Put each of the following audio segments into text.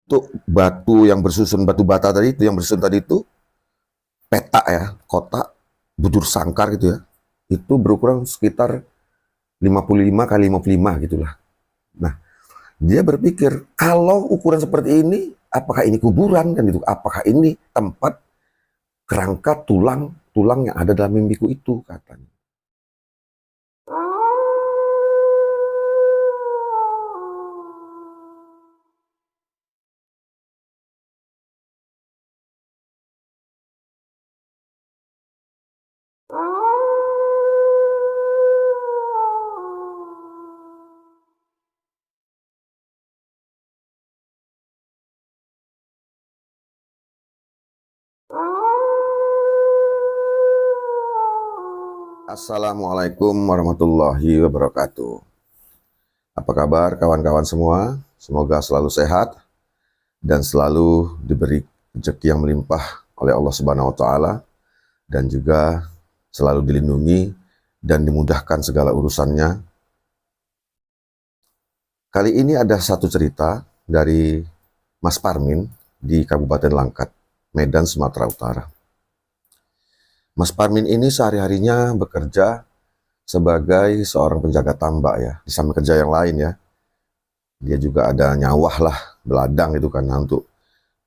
Untuk batu yang bersusun, batu bata tadi itu, yang bersusun tadi itu, peta ya, kotak, bujur sangkar gitu ya, itu berukuran sekitar 55 kali 55 gitulah. Nah, dia berpikir, kalau ukuran seperti ini, apakah ini kuburan kan gitu? Apakah ini tempat kerangka tulang yang ada dalam mimpiku itu, katanya. Assalamualaikum warahmatullahi wabarakatuh. Apa kabar kawan-kawan semua? Semoga selalu sehat dan selalu diberi rezeki yang melimpah oleh Allah Subhanahu wa taala, dan juga selalu dilindungi dan dimudahkan segala urusannya. Kali ini ada satu cerita dari Mas Parmin di Kabupaten Langkat, Medan, Sumatera Utara. Mas Parmin ini sehari-harinya bekerja sebagai seorang penjaga tambak ya, di samping kerja yang lain ya. Dia juga ada nyawah lah, beladang itu kan. Nah, untuk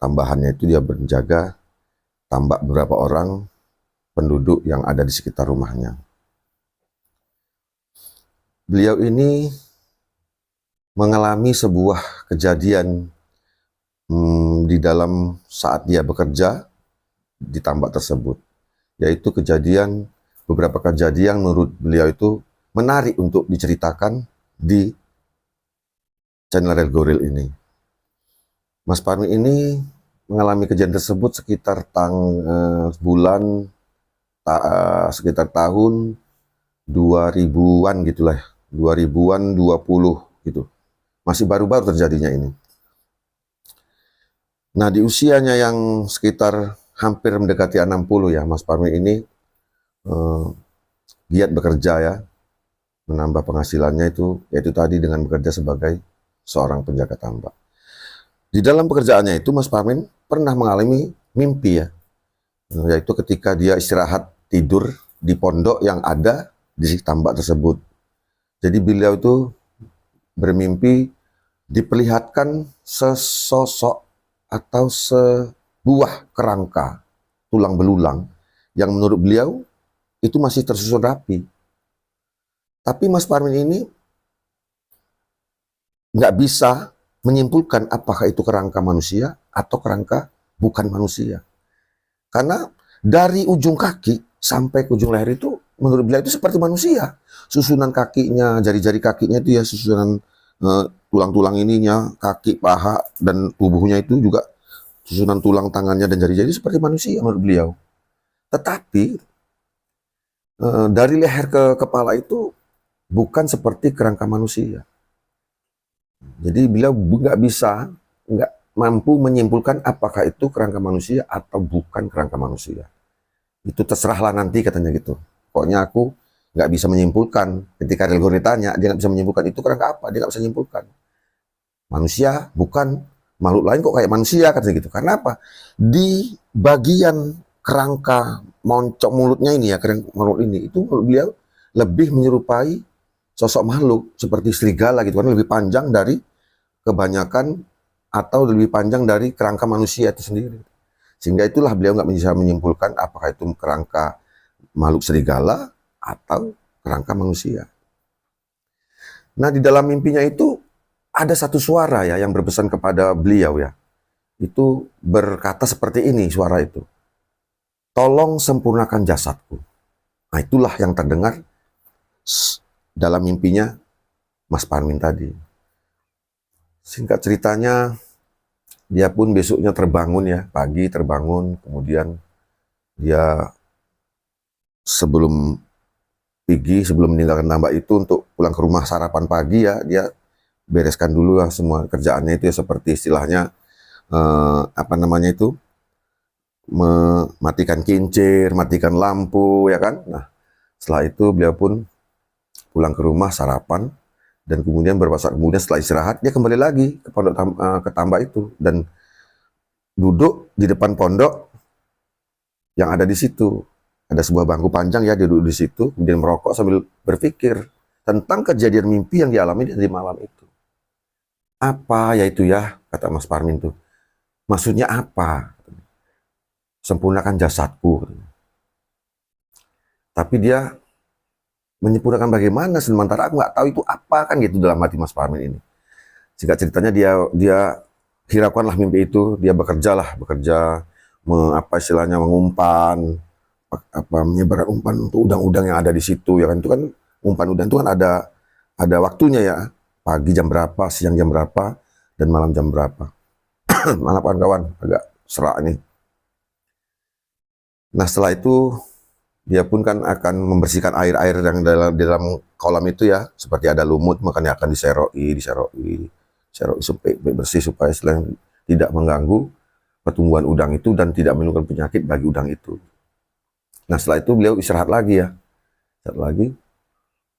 tambahannya itu dia menjaga tambak beberapa orang penduduk yang ada di sekitar rumahnya. Beliau ini mengalami sebuah kejadian di dalam saat dia bekerja di tambak tersebut, yaitu beberapa kejadian menurut beliau itu menarik untuk diceritakan di channel Real Goril ini. Mas Parmi ini mengalami kejadian tersebut sekitar sekitar tahun 2000-an gitulah, 2000-an 20 gitu. Masih baru-baru terjadinya ini. Nah, di usianya yang sekitar hampir mendekati 60 ya, Mas Parmi ini giat bekerja ya, menambah penghasilannya itu, yaitu tadi dengan bekerja sebagai seorang penjaga tambak. Di dalam pekerjaannya itu Mas Parmin pernah mengalami mimpi ya, yaitu ketika dia istirahat tidur di pondok yang ada di tambak tersebut. Jadi beliau itu bermimpi diperlihatkan sesosok atau sebuah kerangka tulang belulang yang menurut beliau itu masih tersusun rapi. Tapi Mas Parmin ini nggak bisa menyimpulkan apakah itu kerangka manusia atau kerangka bukan manusia. Karena dari ujung kaki sampai ke ujung leher itu menurut beliau itu seperti manusia. Susunan kakinya, jari-jari kakinya itu ya susunan tulang-tulang ininya, kaki, paha, dan tubuhnya itu juga susunan tulang tangannya dan jari-jari seperti manusia menurut beliau. Tetapi dari leher ke kepala itu bukan seperti kerangka manusia. Jadi beliau nggak mampu menyimpulkan apakah itu kerangka manusia atau bukan kerangka manusia. Itu terserahlah nanti katanya gitu. Pokoknya aku nggak bisa menyimpulkan. Ketika Real Goril tanya, dia nggak bisa menyimpulkan itu kerangka apa, dia nggak bisa menyimpulkan. Manusia bukan, makhluk lain kok kayak manusia katanya gitu. Karena apa? Di bagian kerangka moncong mulutnya ini ya, kerangka mulut ini itu menurut beliau lebih menyerupai sosok makhluk seperti serigala gitu kan, lebih panjang dari kebanyakan atau lebih panjang dari kerangka manusia itu sendiri. Sehingga itulah beliau nggak bisa menyimpulkan apakah itu kerangka makhluk serigala atau kerangka manusia. Nah, di dalam mimpinya itu ada satu suara ya yang berpesan kepada beliau ya. Itu berkata seperti ini suara itu. Tolong sempurnakan jasadku. Nah, itulah yang terdengar dalam mimpinya Mas Parmin tadi. Singkat ceritanya, dia pun besoknya terbangun ya, pagi terbangun, kemudian dia sebelum meninggalkan tambak itu untuk pulang ke rumah sarapan pagi ya, dia bereskan dulu lah semua kerjaannya itu ya, seperti istilahnya mematikan kincir, matikan lampu ya kan. Nah, setelah itu beliau pun pulang ke rumah sarapan Dan kemudian beberapa saat kemudian setelah istirahat, dia kembali lagi ke pondok ke tambak itu. Dan duduk di depan pondok yang ada di situ. Ada sebuah bangku panjang ya, dia duduk di situ, kemudian merokok sambil berpikir tentang kejadian mimpi yang dialami di malam itu. Apa ya itu ya, kata Mas Parmin tuh. Maksudnya apa? Sempurnakan jasadku. Tapi dia menyempurnakan bagaimana, sementara aku nggak tahu itu apa, kan gitu dalam hati Mas Parmin ini. Jika ceritanya dia hiraukanlah mimpi itu, dia bekerja, apa istilahnya, mengumpan, menyebarkan umpan untuk udang-udang yang ada di situ, ya kan. Itu kan umpan udang itu kan ada waktunya ya, pagi jam berapa, siang jam berapa, dan malam jam berapa. Mana kawan-kawan, agak serak ini. Nah setelah itu dia pun kan akan membersihkan air-air yang dalam kolam itu ya, seperti ada lumut, makanya akan diseroi sampai bersih supaya tidak mengganggu pertumbuhan udang itu dan tidak menimbulkan penyakit bagi udang itu. Nah setelah itu beliau istirahat lagi ya,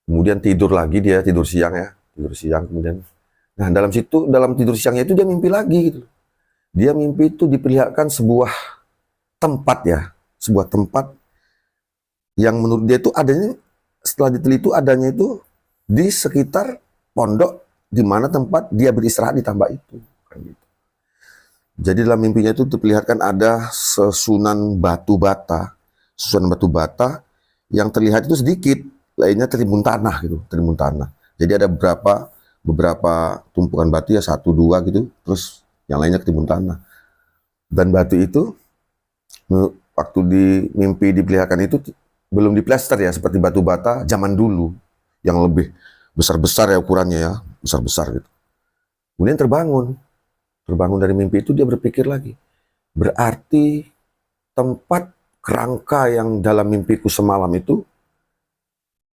kemudian tidur lagi, dia tidur siang kemudian. Nah dalam tidur siangnya itu dia mimpi lagi gitu. Dia mimpi itu diperlihatkan sebuah tempat yang menurut dia itu adanya, setelah diteliti adanya itu di sekitar pondok di mana tempat dia beristirahat di tambak itu. Jadi dalam mimpinya itu diperlihatkan ada susunan batu bata yang terlihat itu sedikit, lainnya tertimbun tanah gitu, Jadi ada beberapa tumpukan batu ya, 1, 2 gitu, terus yang lainnya ketimbun tanah. Dan batu itu waktu di mimpi diperlihatkan itu belum diplester ya, seperti batu bata zaman dulu yang lebih besar-besar ya ukurannya ya, besar-besar gitu. Kemudian terbangun dari mimpi itu, dia berpikir lagi, berarti tempat kerangka yang dalam mimpiku semalam itu,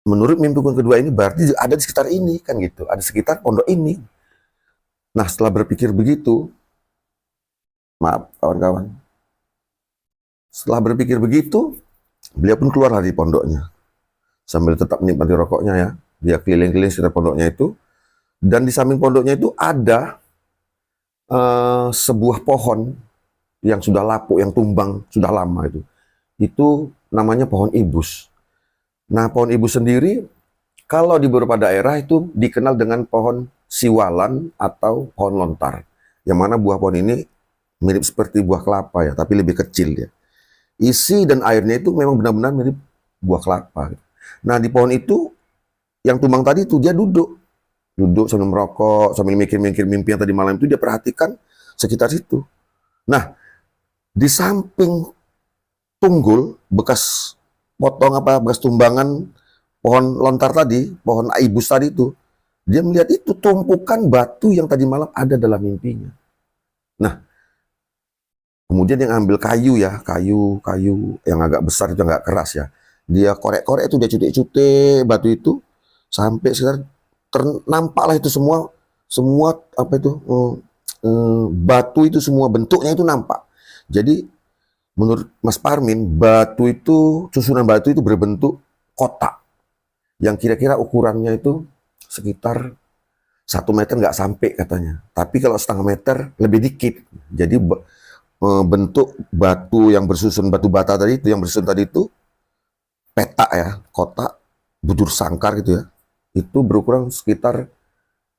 menurut mimpiku kedua ini berarti ada di sekitar ini kan gitu, ada sekitar pondok ini. Nah setelah berpikir begitu, maaf kawan-kawan, setelah berpikir begitu, beliau pun keluar dari pondoknya sambil tetap menikmati rokoknya ya. Dia keliling-keliling sekitar pondoknya itu, dan di samping pondoknya itu ada sebuah pohon yang sudah lapuk, yang tumbang sudah lama itu. Itu namanya pohon ibus. Nah, pohon ibus sendiri kalau di beberapa daerah itu dikenal dengan pohon siwalan atau pohon lontar. Yang mana buah pohon ini mirip seperti buah kelapa ya, tapi lebih kecil ya. Isi dan airnya itu memang benar-benar mirip buah kelapa. Nah, di pohon itu yang tumbang tadi itu dia duduk sambil merokok, sambil mikir-mikir mimpi yang tadi malam itu, dia perhatikan sekitar situ. Nah, di samping tunggul bekas tumbangan pohon lontar tadi, pohon ibus tadi itu, dia melihat itu tumpukan batu yang tadi malam ada dalam mimpinya. Nah, kemudian yang ambil kayu yang agak besar itu, agak keras ya. Dia korek-korek itu, dia cutik-cutik batu itu sampai sekitar nampaklah itu semua batu itu semua bentuknya itu nampak. Jadi menurut Mas Parmin, susunan batu itu berbentuk kotak yang kira-kira ukurannya itu sekitar 1 meter nggak sampai katanya. Tapi kalau setengah meter lebih dikit. Jadi bentuk batu yang bersusun batu bata tadi itu, petak ya, kotak bujur sangkar gitu ya. Itu berukuran sekitar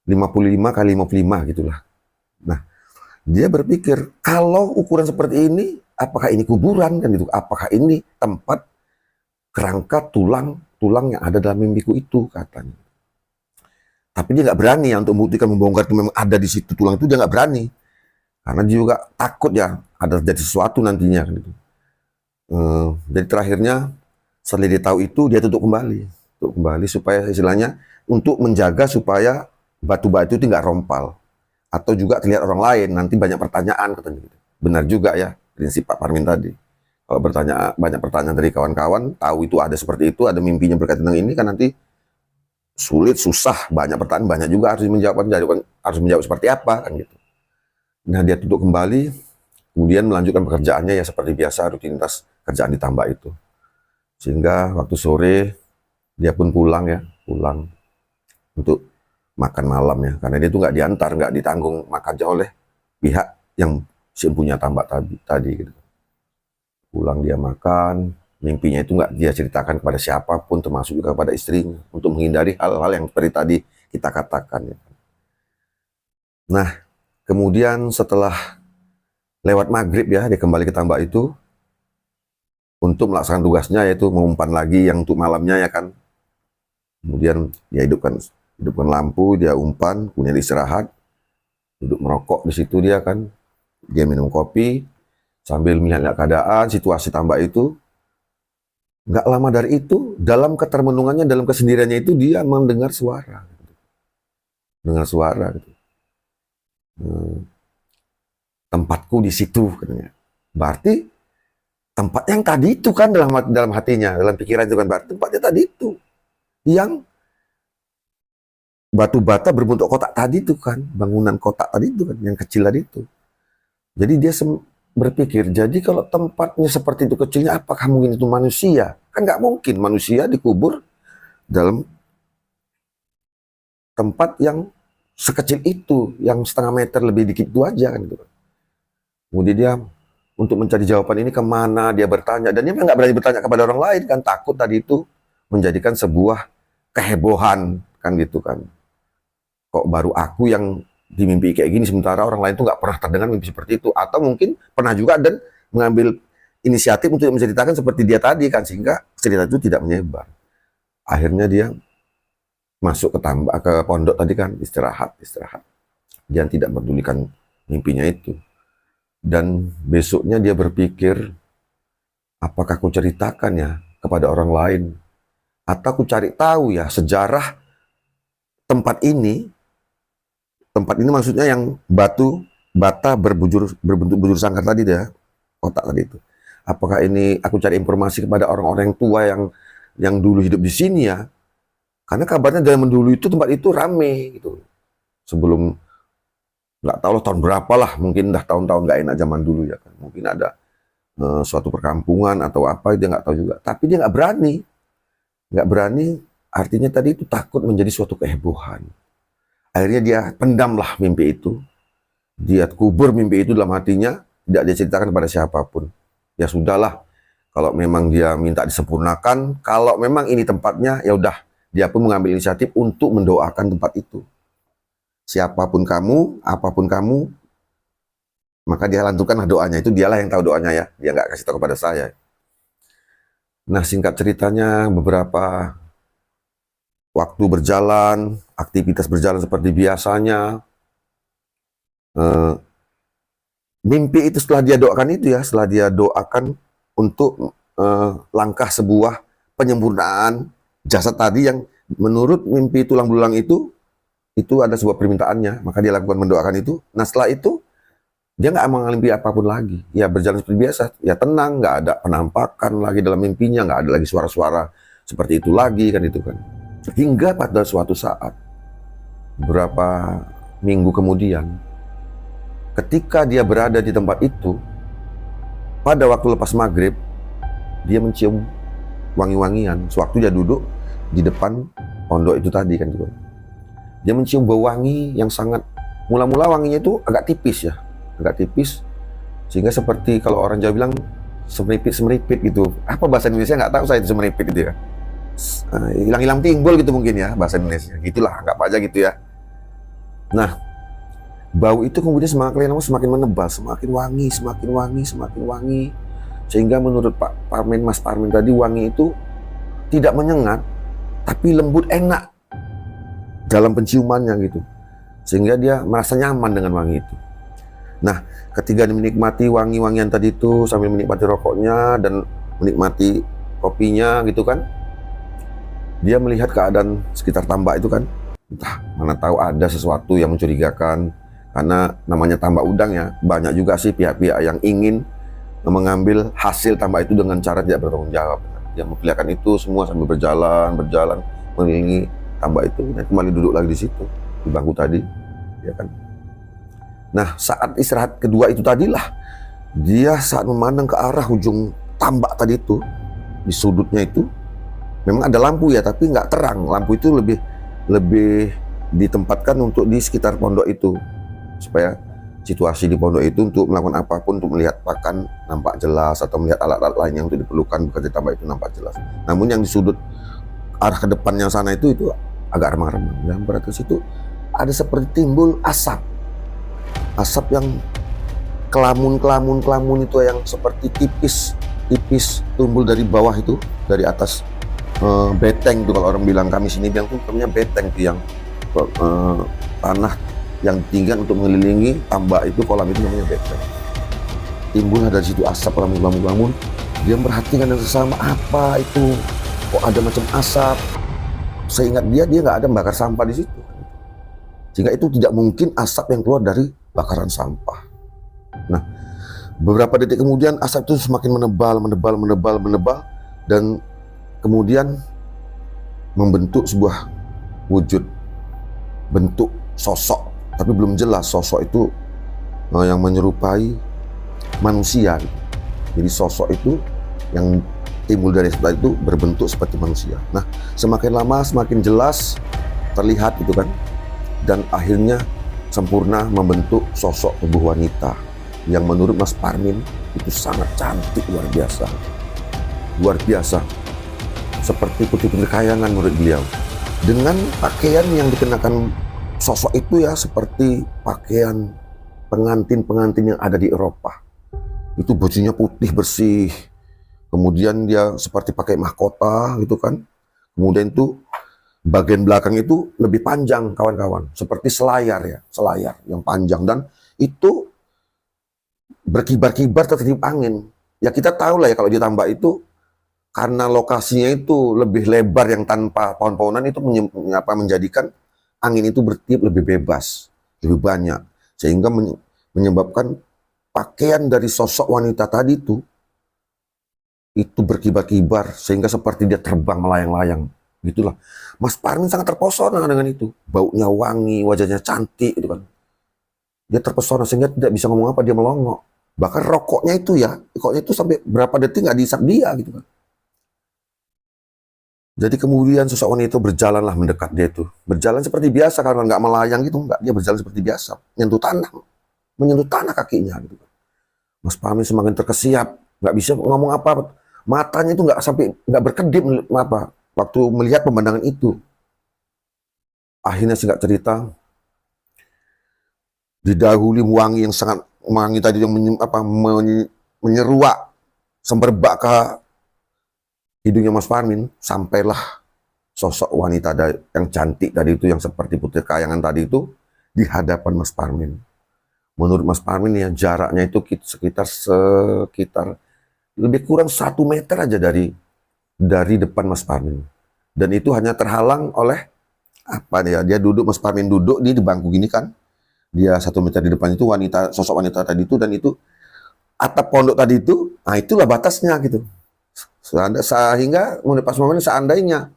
55 kali 55 gitulah. Nah, dia berpikir kalau ukuran seperti ini, apakah ini kuburan kan gitu? Apakah ini tempat kerangka tulang yang ada dalam mimpiku itu, katanya. Tapi dia nggak berani ya untuk membuktikan, membongkar itu memang ada di situ tulang itu, dia nggak berani. Karena dia juga takut ya ada terjadi sesuatu nantinya kan gitu. Jadi terakhirnya setelah dia tahu itu, dia tutup kembali supaya istilahnya untuk menjaga supaya batu-batu itu nggak rompal atau juga terlihat orang lain, nanti banyak pertanyaan katanya gitu. Benar juga ya prinsip Pak Parmin tadi. Kalau banyak pertanyaan dari kawan-kawan, tahu itu ada seperti itu, ada mimpinya berkaitan dengan ini, kan nanti susah, banyak pertanyaan, banyak juga harus menjawab seperti apa kan gitu. Nah, dia tutup kembali, kemudian melanjutkan pekerjaannya ya seperti biasa, rutinitas kerjaan di tambak itu. Sehingga waktu sore dia pun pulang untuk makan malam ya, karena dia tuh nggak diantar, nggak ditanggung makannya oleh pihak yang si punya tambak tadi gitu. Pulang dia makan, mimpinya itu nggak dia ceritakan kepada siapapun, termasuk juga kepada istrinya, untuk menghindari hal-hal yang seperti tadi kita katakan ya. Nah, kemudian setelah lewat maghrib ya, dia kembali ke tambak itu untuk melaksanakan tugasnya, yaitu mengumpan lagi yang untuk malamnya ya kan. Kemudian dia hidupkan lampu, dia umpan, kemudian istirahat, duduk merokok di situ dia kan, dia minum kopi sambil melihat keadaan situasi tambak itu. Nggak lama dari itu, dalam ketermenungannya, dalam kesendiriannya itu, dia mendengar suara, gitu. Tempatku di situ katanya. Berarti tempat yang tadi itu kan dalam hatinya, dalam pikiran itu kan, berarti tempatnya tadi itu yang batu bata berbentuk kotak tadi itu kan, bangunan kotak tadi itu kan, yang kecil tadi itu. Jadi dia berpikir, jadi kalau tempatnya seperti itu kecilnya, apakah mungkin itu manusia? Kan nggak mungkin manusia dikubur dalam tempat yang sekecil itu, yang setengah meter lebih dikit itu aja kan gitu. Kemudian dia untuk mencari jawaban ini kemana, dia bertanya, dan dia nggak berani bertanya kepada orang lain kan, takut tadi itu menjadikan sebuah kehebohan kan gitu kan. Kok baru aku yang dimimpi kayak gini, sementara orang lain tuh nggak pernah terdengar mimpi seperti itu, atau mungkin pernah juga dan mengambil inisiatif untuk menceritakan seperti dia tadi kan, sehingga cerita itu tidak menyebar. Akhirnya dia masuk ke pondok tadi kan, istirahat. Dia tidak pedulikan mimpinya itu. Dan besoknya dia berpikir, apakah aku ceritakan ya kepada orang lain, atau aku cari tahu ya sejarah tempat ini. Tempat ini maksudnya yang bata berbentuk bujur sangkar tadi ya, kotak tadi itu. Apakah ini aku cari informasi kepada orang-orang tua yang dulu hidup di sini ya? Karena kabarnya zaman dulu itu tempat itu rame gitu. Sebelum nggak tahu tahun berapa lah, mungkin dah tahun-tahun nggak enak zaman dulu ya kan. Mungkin ada suatu perkampungan atau apa, dia nggak tahu juga. Tapi dia nggak berani. Artinya tadi itu takut menjadi suatu kehebohan. Akhirnya dia pendamlah mimpi itu. Dia kubur mimpi itu dalam hatinya, tidak dia ceritakan kepada siapapun. Ya sudahlah, kalau memang dia minta disempurnakan, kalau memang ini tempatnya, ya udah, dia pun mengambil inisiatif untuk mendoakan tempat itu. Siapapun kamu, apapun kamu, maka dia lanturkanlah doanya. Itu dialah yang tahu doanya ya, dia nggak kasih tahu kepada saya. Nah, singkat ceritanya, beberapa waktu berjalan, aktivitas berjalan seperti biasanya. Mimpi itu setelah dia doakan itu ya, setelah dia doakan untuk langkah sebuah penyempurnaan jasad tadi yang menurut mimpi tulang belulang itu ada sebuah permintaannya, maka dia lakukan mendoakan itu. Nah setelah itu dia nggak mengalami apapun lagi, ya berjalan seperti biasa, ya tenang, nggak ada penampakan lagi dalam mimpinya, nggak ada lagi suara-suara seperti itu lagi kan itu kan. Hingga pada suatu saat, beberapa minggu kemudian, ketika dia berada di tempat itu, pada waktu lepas maghrib, dia mencium wangi-wangian. Sewaktu dia duduk di depan pondok itu tadi kan, dia mencium bau wangi yang sangat, mula-mula wanginya itu agak tipis ya, sehingga seperti kalau orang Jawa bilang semeripit gitu. Apa bahasa Indonesia nggak tahu saya itu semeripit gitu ya. Hilang-hilang timbul gitu mungkin ya bahasa Indonesia. Gitulah, anggap aja gitu ya. Nah, bau itu kemudian semakin menebal, semakin wangi, sehingga menurut Mas Parmin tadi, wangi itu tidak menyengat, tapi lembut, enak dalam penciumannya gitu, sehingga dia merasa nyaman dengan wangi itu. Nah, ketika dia menikmati wangi-wangian tadi itu sambil menikmati rokoknya dan menikmati kopinya gitu kan, dia melihat keadaan sekitar tambak itu kan, entah mana tahu ada sesuatu yang mencurigakan. Karena namanya tambak udang ya, banyak juga sih pihak-pihak yang ingin mengambil hasil tambak itu dengan cara tidak bertanggung jawab. Dia memperlihatkan itu semua sambil berjalan mengelilingi tambak itu, dan kembali duduk lagi di situ di bangku tadi, ya kan. Nah, saat istirahat kedua itu tadilah dia saat memandang ke arah ujung tambak tadi itu, di sudutnya itu memang ada lampu ya, tapi nggak terang. Lampu itu lebih ditempatkan untuk di sekitar pondok itu, supaya situasi di pondok itu untuk melakukan apapun, untuk melihat pakan nampak jelas, atau melihat alat-alat lain yang untuk diperlukan bekerja tambah itu nampak jelas. Namun yang di sudut arah ke depannya sana itu agak remang-remang. Yang berarti situ ada seperti timbul asap yang kelamun itu, yang seperti tipis tumbuh dari bawah itu, dari atas beteng itu, kalau orang bilang, kami sini bilang tuh namanya beteng itu, yang tanah yang tinggi untuk mengelilingi tambak itu, kolam itu namanya beteng. Timbullah dari situ asap kelamun. Dia memperhatikan yang sesama, apa itu, kok ada macam asap. Seingat dia nggak ada membakar sampah di situ, sehingga itu tidak mungkin asap yang keluar dari bakaran sampah. Nah, beberapa detik kemudian asap itu semakin menebal, dan kemudian membentuk sebuah wujud, bentuk sosok, tapi belum jelas sosok itu yang menyerupai manusia. Jadi sosok itu yang timbul dari sebelah itu berbentuk seperti manusia. Nah, semakin lama semakin jelas terlihat itu kan, dan akhirnya sempurna membentuk sosok tubuh wanita yang menurut Mas Parmin itu sangat cantik, luar biasa, seperti putri-putri kayangan menurut beliau. Dengan pakaian yang dikenakan sosok itu ya, seperti pakaian pengantin yang ada di Eropa. Itu bajunya putih bersih, kemudian dia seperti pakai mahkota gitu kan. Kemudian itu bagian belakang itu lebih panjang kawan-kawan, seperti selayar yang panjang, dan itu berkibar-kibar tertiup angin. Ya kita tahu lah ya, kalau ditambah itu karena lokasinya itu lebih lebar yang tanpa pohon-pohonan, itu menjadikan angin itu bertiup lebih bebas, lebih banyak, sehingga menyebabkan pakaian dari sosok wanita tadi itu berkibar-kibar sehingga seperti dia terbang melayang-layang. Gitulah. Mas Parmin sangat terpesona dengan itu. Baunya wangi, wajahnya cantik gitu kan. Dia terpesona sehingga tidak bisa ngomong apa, dia melongo. Bahkan rokoknya itu sampai berapa detik nggak dihisap dia gitu kan. Jadi kemudian sosok wanita itu berjalanlah mendekat dia itu. Berjalan seperti biasa, karena nggak melayang gitu, nggak, dia berjalan seperti biasa, menyentuh tanah kakinya gitu kan. Mas Parmin semakin terkesiap, nggak bisa ngomong apa, matanya itu nggak berkedip apa waktu melihat pemandangan itu. Akhirnya singkat cerita, didahului wangi yang sangat wangi tadi yang menyeruak semberbak ke hidungnya Mas Parmin, sampailah sosok wanita yang cantik tadi itu, yang seperti putri kayangan tadi itu, di hadapan Mas Parmin. Menurut Mas Parmin ya, jaraknya itu sekitar lebih kurang 1 meter aja dari depan Mas Parmin. Dan itu hanya terhalang oleh dia duduk, Mas Parmin duduk di bangku gini kan, dia 1 meter di depan itu sosok wanita tadi itu, dan itu atap pondok tadi itu, nah itulah batasnya gitu. Sehingga menurut Mas Parmin, seandainya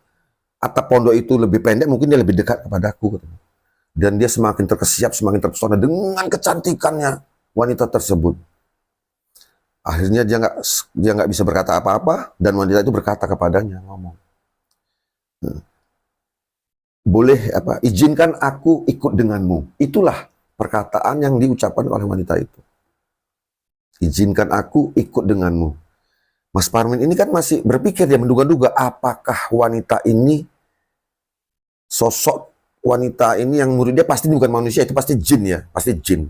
atap pondok itu lebih pendek, mungkin dia lebih dekat kepadaku gitu. Dan dia semakin terkesiap, semakin terpesona dengan kecantikannya wanita tersebut. Akhirnya dia nggak bisa berkata apa-apa, dan wanita itu berkata kepadanya, ngomong, boleh izinkan aku ikut denganmu. Itulah perkataan yang diucapkan oleh wanita itu. Izinkan aku ikut denganmu. Mas Parmin ini kan masih berpikir, dia menduga-duga apakah wanita ini, sosok wanita ini yang menurut dia pasti bukan manusia, itu pasti jin ya, pasti jin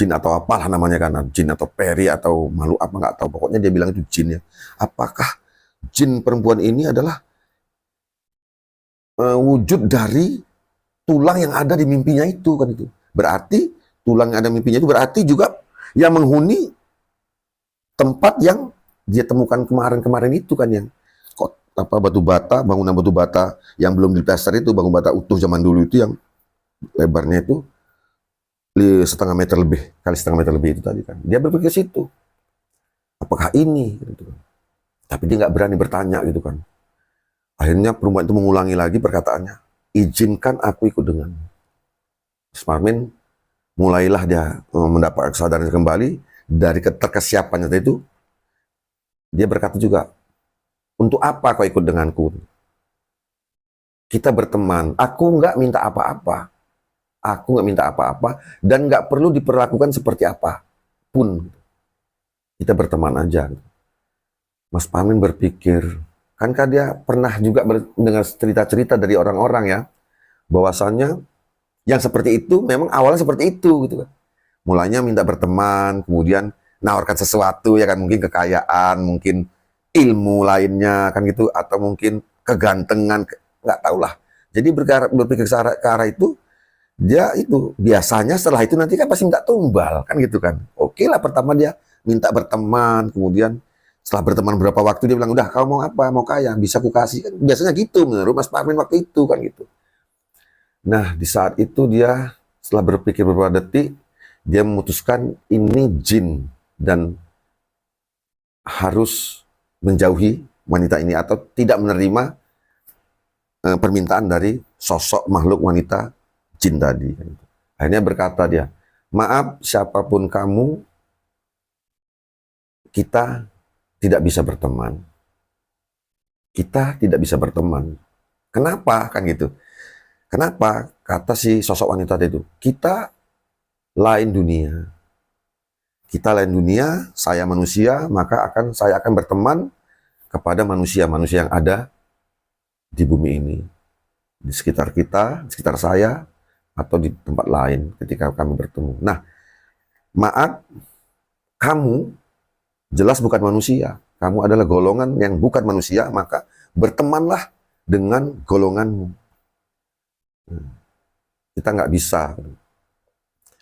atau apalah namanya kan, jin atau peri atau makhluk apa nggak tahu, pokoknya dia bilang itu jin ya. Apakah jin perempuan ini adalah wujud dari tulang yang ada di mimpinya itu kan? Itu berarti tulang yang ada di mimpinya itu berarti juga yang menghuni tempat yang dia temukan kemarin itu kan, yang bangunan batu bata yang belum diplaster itu, bangunan bata utuh zaman dulu itu, yang lebarnya itu setengah meter lebih itu tadi kan. Dia berpikir situ, apakah ini gitu kan. Tapi dia nggak berani bertanya gitu kan. Akhirnya perempuan itu mengulangi lagi perkataannya, izinkan aku ikut denganmu. Mas Parmin mulailah dia mendapat kesadaran kembali dari keterkesiapannya itu. Dia berkata juga, untuk apa kau ikut denganku? kita berteman. Aku nggak minta apa-apa. Aku nggak minta apa-apa dan nggak perlu diperlakukan seperti apapun. Kita berteman aja. Mas Parmin berpikir, kankah dia pernah juga mendengar cerita-cerita dari orang-orang ya, bahwasannya yang seperti itu memang awalnya seperti itu gitu kan. Mulanya minta berteman, kemudian nawarkan sesuatu ya kan, mungkin kekayaan, mungkin ilmu lainnya kan gitu, atau mungkin kegantengan, nggak tahu lah. Jadi berpikir ke arah itu, dia itu biasanya setelah itu nanti kan pasti minta tumbal kan gitu kan. Oke lah, pertama dia minta berteman, kemudian setelah berteman berapa waktu dia bilang, udah kau mau apa, mau kaya, bisa ku kasih kan. Biasanya gitu menurut Mas Parmin waktu itu kan gitu. Nah di saat itu dia setelah berpikir beberapa detik, dia memutuskan ini jin dan harus menjauhi wanita ini atau tidak menerima permintaan dari sosok makhluk wanita jin tadi. Akhirnya berkata dia, maaf siapapun kamu, kita tidak bisa berteman. Kita tidak bisa berteman. Kenapa? Kan gitu. Kenapa? Kata si sosok wanita itu, kita lain dunia. Kita lain dunia, saya manusia, maka saya akan berteman kepada manusia-manusia yang ada di bumi ini. Di sekitar kita, di sekitar saya, atau di tempat lain ketika kami bertemu. Nah, maaf, kamu jelas bukan manusia. Kamu adalah golongan yang bukan manusia, maka bertemanlah dengan golonganmu. Kita nggak bisa.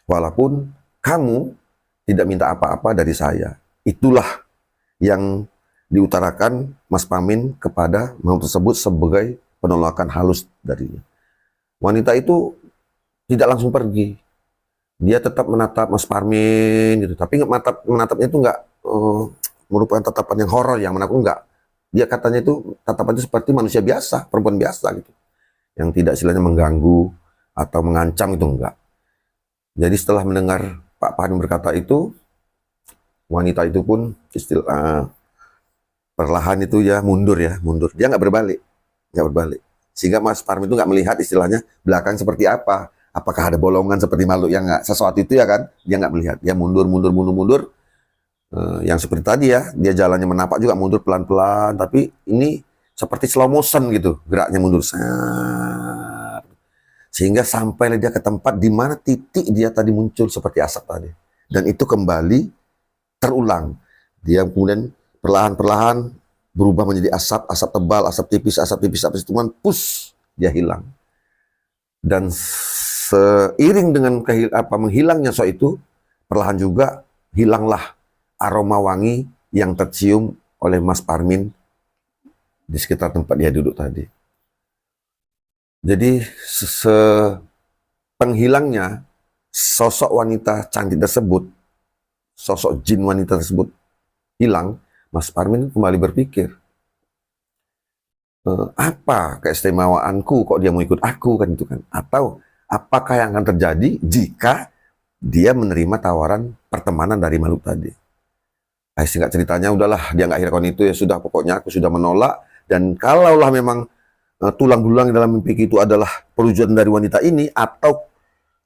Walaupun kamu tidak minta apa-apa dari saya. Itulah yang diutarakan Mas Parmin kepada makhluk tersebut sebagai penolakan halus darinya. Wanita itu tidak langsung pergi. Dia tetap menatap Mas Parmin gitu. Tapi menatapnya itu nggak merupakan tatapan yang horor, yang mana aku enggak. Dia katanya itu tatapan itu seperti manusia biasa, perempuan biasa gitu. Yang tidak istilahnya mengganggu atau mengancam, itu enggak. Jadi setelah mendengar Pak Parmin berkata itu, wanita itu pun perlahan itu ya mundur. Dia nggak berbalik. Sehingga Mas Parmin itu nggak melihat istilahnya belakang seperti apa. Apakah ada bolongan seperti makhluk yang nggak sesuatu itu ya kan? Dia nggak melihat. Dia mundur. Yang seperti tadi ya, dia jalannya menapak juga mundur pelan-pelan, tapi ini seperti slow motion gitu, geraknya mundur. Sehingga sampai dia ke tempat di mana titik dia tadi muncul seperti asap tadi. Dan itu kembali terulang. Dia kemudian perlahan-perlahan berubah menjadi asap tebal, asap tipis, itu kan push, dia hilang. Dan seiring dengan menghilangnya sok itu, perlahan juga hilanglah aroma wangi yang tercium oleh Mas Parmin di sekitar tempat dia duduk tadi. Jadi penghilangnya sosok wanita cantik tersebut, sosok jin wanita tersebut hilang, Mas Parmin kembali berpikir, apa keistimewaanku kok dia mau ikut aku kan itu kan? Atau apakah yang akan terjadi jika dia menerima tawaran pertemanan dari makhluk tadi? Singkat ceritanya, udahlah, dia nggak hiraukan itu, ya sudah, pokoknya aku sudah menolak. Dan kalaulah memang tulang belulang dalam mimpi itu adalah perwujudan dari wanita ini, atau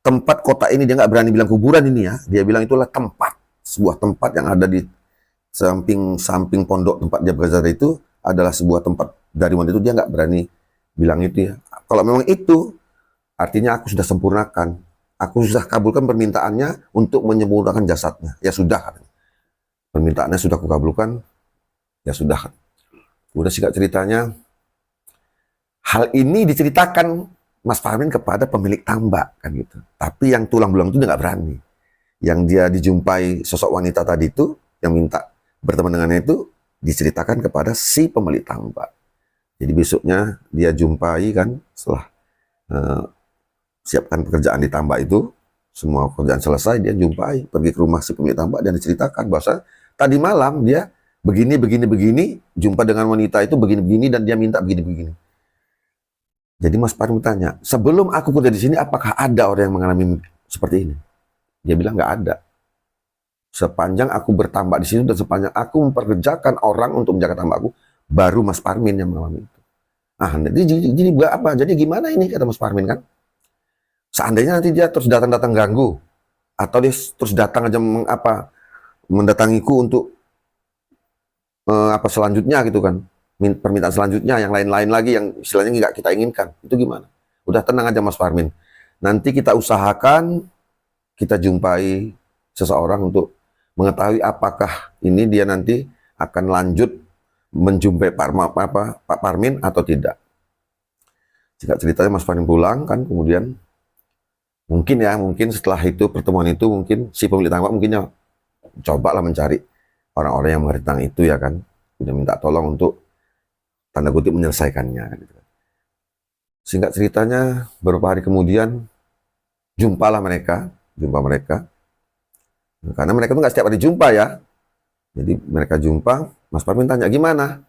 tempat kota ini, dia nggak berani bilang kuburan ini ya, dia bilang itulah tempat, sebuah tempat yang ada di samping pondok tempat dia bekerja itu adalah sebuah tempat dari wanita itu, dia nggak berani bilang itu ya. Kalau memang itu, artinya aku sudah sempurnakan, aku sudah kabulkan permintaannya untuk menyempurnakan jasadnya, ya sudah. Permintaannya sudah kukabulkan, ya sudah. Udah singkat ceritanya, hal ini diceritakan Mas Parmin kepada pemilik tambak kan gitu. Tapi yang tulang belulang itu dia nggak berani. Yang dia dijumpai sosok wanita tadi itu, yang minta berteman dengannya itu, diceritakan kepada si pemilik tambak. Jadi besoknya dia jumpai kan, setelah siapkan pekerjaan di tambak itu, semua pekerjaan selesai, dia jumpai, pergi ke rumah si pemilik tambak dan diceritakan bahwa tadi malam dia begini, jumpa dengan wanita itu begini, dan dia minta begini. Jadi Mas Parmin bertanya, sebelum aku kerja di sini, apakah ada orang yang mengalami seperti ini? Dia bilang nggak ada. Sepanjang aku bertambak di sini dan sepanjang aku memperkerjakan orang untuk menjaga tambakku, baru Mas Parmin yang mengalami itu. Jadi apa? Jadi gimana ini kata Mas Parmin kan? Seandainya nanti dia terus datang-datang ganggu atau dia terus datang aja mendatangiku untuk apa selanjutnya gitu kan, permintaan selanjutnya yang lain-lain lagi yang istilahnya nggak kita inginkan, itu gimana? Udah tenang aja Mas Parmin, nanti kita usahakan kita jumpai seseorang untuk mengetahui apakah ini dia nanti akan lanjut menjumpai Pak Parmin atau tidak. Singkat ceritanya Mas Parmin pulang kan, kemudian mungkin setelah itu pertemuan itu mungkin si pemilik tambak mungkinnya cobalah mencari orang-orang yang mengerti tentang itu ya kan, udah minta tolong untuk tanda kutip menyelesaikannya gitu. Singkat ceritanya beberapa hari kemudian jumpa mereka karena mereka tuh nggak setiap hari jumpa ya. Jadi mereka jumpa, Mas Parmin tanya, gimana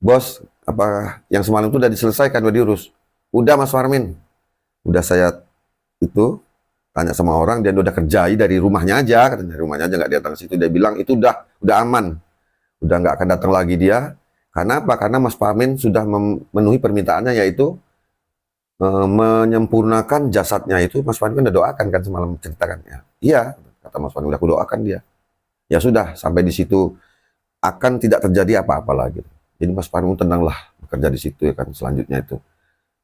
bos, apa yang semalam itu udah diselesaikan, udah diurus? Udah Mas Parmin, udah saya itu tanya sama orang, dia udah kerjai dari rumahnya aja, katanya rumahnya aja nggak datang ke situ. Dia bilang itu udah aman, udah nggak akan datang lagi dia. Karena apa? Karena Mas Parmin sudah memenuhi permintaannya, yaitu menyempurnakan jasadnya itu. Mas Parmin udah doakan kan semalam ceritakannya. Iya, kata Mas Parmin, udah aku doakan dia. Ya sudah, sampai di situ akan tidak terjadi apa-apa lagi. Jadi Mas Parmin tenanglah bekerja di situ ya kan. Selanjutnya itu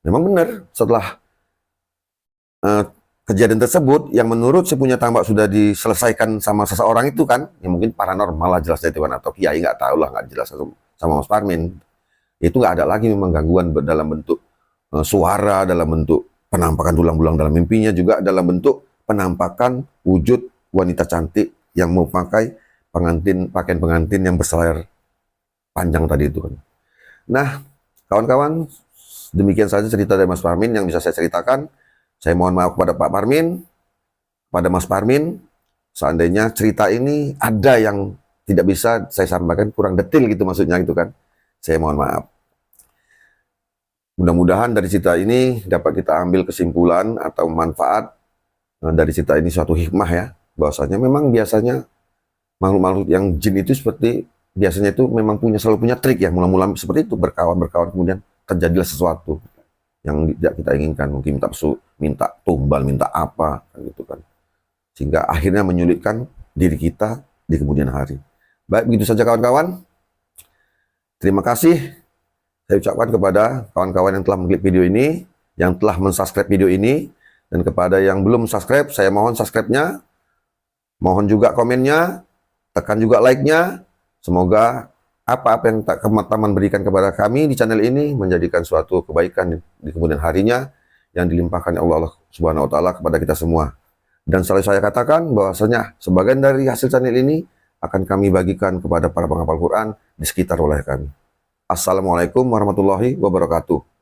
memang benar, setelah kejadian tersebut yang menurut si punya tambak sudah diselesaikan sama seseorang itu kan, yang mungkin paranormal lah jelasnya itu kan, atau kiai nggak tahu lah, nggak jelas sama Mas Parmin, itu nggak ada lagi memang gangguan dalam bentuk suara, dalam bentuk penampakan tulang belulang dalam mimpinya, juga dalam bentuk penampakan wujud wanita cantik yang memakai pakaian pengantin yang berselayar panjang tadi itu kan. Nah, kawan-kawan, demikian saja cerita dari Mas Parmin yang bisa saya ceritakan. Saya mohon maaf kepada Pak Parmin, pada Mas Parmin, seandainya cerita ini ada yang tidak bisa saya sampaikan, kurang detail gitu maksudnya gitu kan. Saya mohon maaf. Mudah-mudahan dari cerita ini dapat kita ambil kesimpulan atau manfaat dari cerita ini, suatu hikmah ya, bahwasanya memang biasanya makhluk-makhluk yang jin itu seperti biasanya itu memang selalu punya trik ya, mula-mula seperti itu, berkawan kemudian terjadilah sesuatu yang tidak kita inginkan, mungkin minta tumbal, minta apa gitu kan, sehingga akhirnya menyulitkan diri kita di kemudian hari. Baik, begitu saja kawan-kawan. Terima kasih saya ucapkan kepada kawan-kawan yang telah mengklik video ini, yang telah mensubscribe video ini, dan kepada yang belum subscribe, saya mohon subscribe-nya, mohon juga komennya, tekan juga like-nya. Semoga apa-apa yang teman-teman berikan kepada kami di channel ini menjadikan suatu kebaikan di kemudian harinya yang dilimpahkan Allah Subhanahu wa taala kepada kita semua. Dan selalu saya katakan bahwasanya sebagian dari hasil channel ini akan kami bagikan kepada para penghafal Quran di sekitar wilayah kami. Assalamualaikum warahmatullahi wabarakatuh.